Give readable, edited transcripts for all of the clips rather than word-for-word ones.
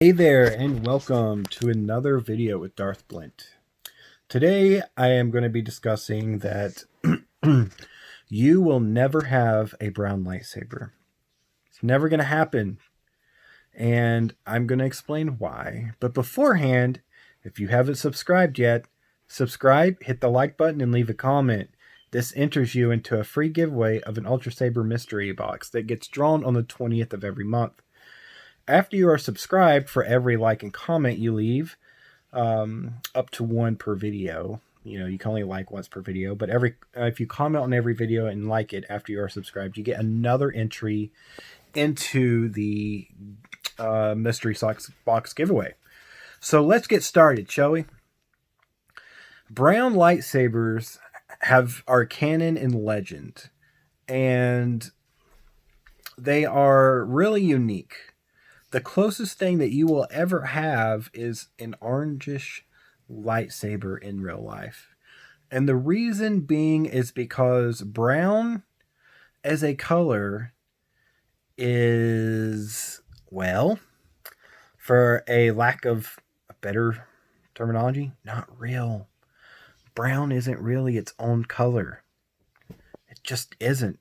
Hey there, and welcome to another video with Darth Blint. Today, I am going to be discussing that you will never have a brown lightsaber. It's never going to happen, and I'm going to explain why. But beforehand, if you haven't subscribed yet, subscribe, hit the like button, and leave a comment. This enters you into a free giveaway of an Ultra Saber mystery box that gets drawn on the 20th of every month. After you are subscribed, for every like and comment you leave, up to one per video. You know, you can only like once per video, but if you comment on every video and like it after you are subscribed, you get another entry into the mystery socks box giveaway. So let's get started, shall we? Brown lightsabers are canon and legend, and they are really unique. The closest thing that you will ever have is an orangish lightsaber in real life. And the reason being is because brown as a color is, well, for a lack of a better terminology, not real. Brown isn't really its own color. It just isn't.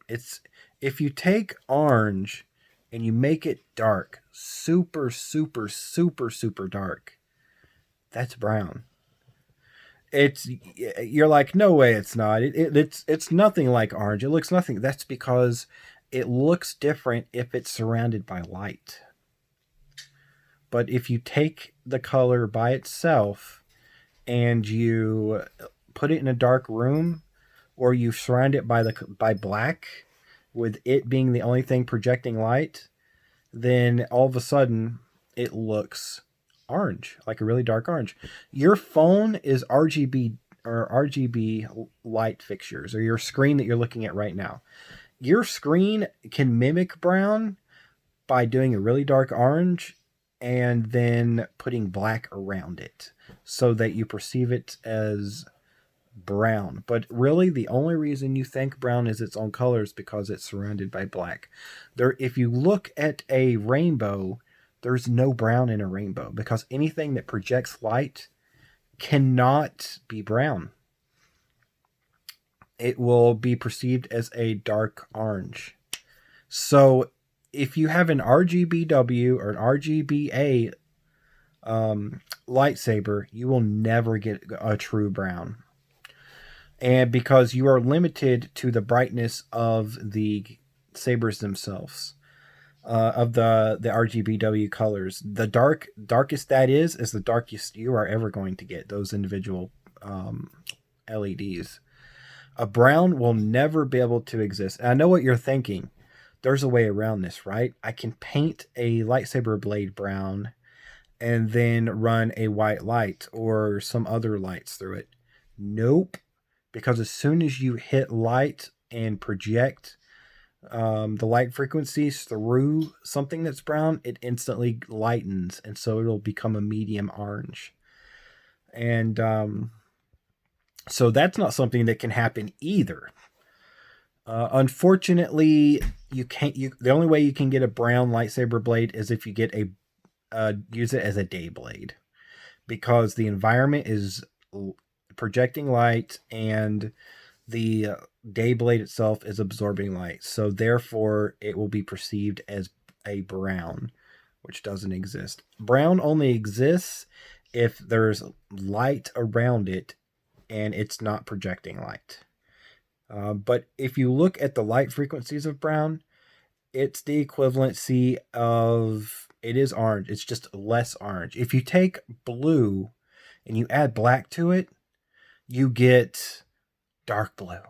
If you take orange and you make it dark, super dark, that's brown. You're like, no way, it's not. It's nothing like orange. It looks nothing. That's because it looks different if it's surrounded by light. But if you take the color by itself and you put it in a dark room, or you surround it by black, with it being the only thing projecting light, then all of a sudden it looks orange, like a really dark orange. Your phone is RGB light fixtures, or your screen that you're looking at right now. Your screen can mimic brown by doing a really dark orange and then putting black around it so that you perceive it as brown. But really, the only reason you think brown is its own color is because it's surrounded by black. If you look at a rainbow, there's no brown in a rainbow, because anything that projects light cannot be brown. It will be perceived as a dark orange. So if you have an RGBW or an RGBA lightsaber, you will never get a true brown. And because you are limited to the brightness of the sabers themselves, of the RGBW colors. The darkest that is the darkest you are ever going to get, those individual LEDs. A brown will never be able to exist. And I know what you're thinking. There's a way around this, right? I can paint a lightsaber blade brown and then run a white light or some other lights through it. Nope. Because as soon as you hit light and project the light frequencies through something that's brown, it instantly lightens, and so it'll become a medium orange. And so that's not something that can happen either. Unfortunately, you can't. The only way you can get a brown lightsaber blade is if you get use it as a day blade, because the environment is projecting light and the day blade itself is absorbing light. So therefore it will be perceived as a brown, which doesn't exist. Brown only exists if there's light around it and it's not projecting light. But if you look at the light frequencies of brown, it's the equivalency of, it is orange. It's just less orange. If you take blue and you add black to it, you get dark blue.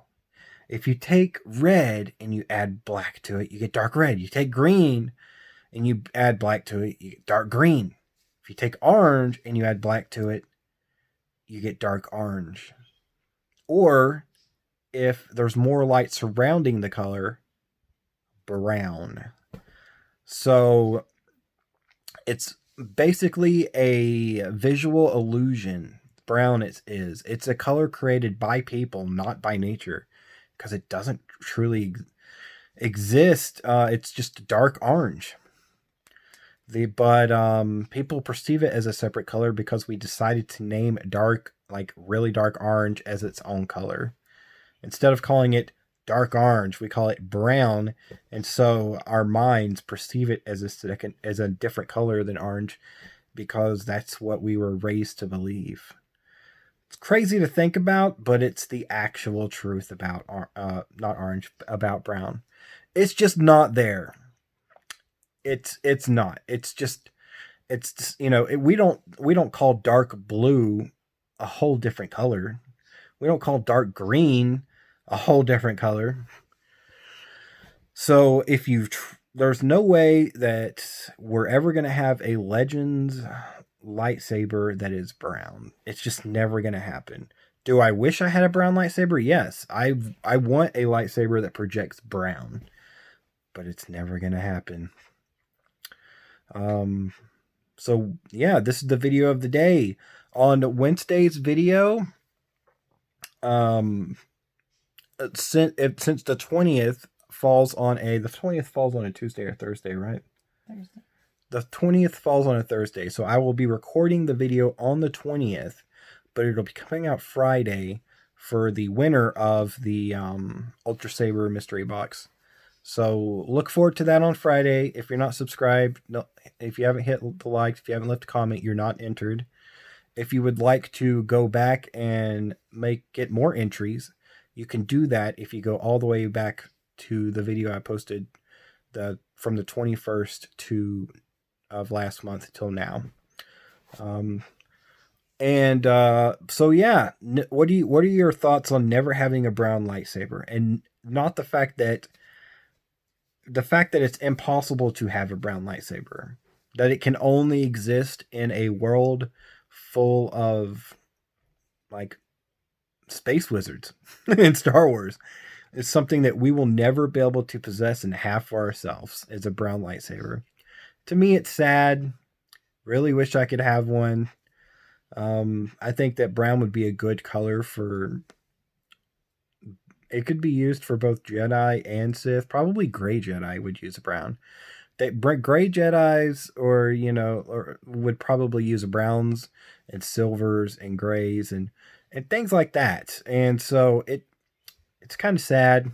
If you take red and you add black to it, you get dark red. You take green and you add black to it, you get dark green. If you take orange and you add black to it, you get dark orange. Or if there's more light surrounding the color, brown. So it's basically a visual illusion. Brown is. It's a color created by people, not by nature, because it doesn't truly exist. It's just dark orange. But people perceive it as a separate color because we decided to name dark, like really dark orange, as its own color. Instead of calling it dark orange, we call it brown, and so our minds perceive it as a different color than orange because that's what we were raised to believe. It's crazy to think about, but it's the actual truth about not orange, about brown. It's just not there. It's not. It's we don't call dark blue a whole different color. We don't call dark green a whole different color. So there's no way that we're ever going to have a Legends lightsaber that is brown. It's just never going to happen. Do I wish I had a brown lightsaber? Yes. I want a lightsaber that projects brown, but it's never going to happen. So yeah, this is the video of the day. On Wednesday's video, since the 20th falls on a Tuesday or Thursday, right? Thursday. The 20th falls on a Thursday, so I will be recording the video on the 20th, but it'll be coming out Friday for the winner of the Ultra Saber mystery box. So look forward to that on Friday. If you're not subscribed, if you haven't hit the like, if you haven't left a comment, you're not entered. If you would like to go back and get more entries, you can do that if you go all the way back to the video I posted from the 21st of last month till now. So yeah, what are your thoughts on never having a brown lightsaber, and not the fact that it's impossible to have a brown lightsaber, that it can only exist in a world full of like space wizards in Star Wars. It's something that we will never be able to possess and have for ourselves, is a brown lightsaber. To me, it's sad. Really wish I could have one. I think that brown would be a good color for... It could be used for both Jedi and Sith. Probably gray Jedi would use a brown. Gray Jedis or would probably use browns and silvers and grays and things like that. And so it's kind of sad.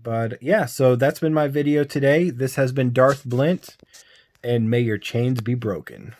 But yeah, so that's been my video today. This has been Darth Blint, and may your chains be broken.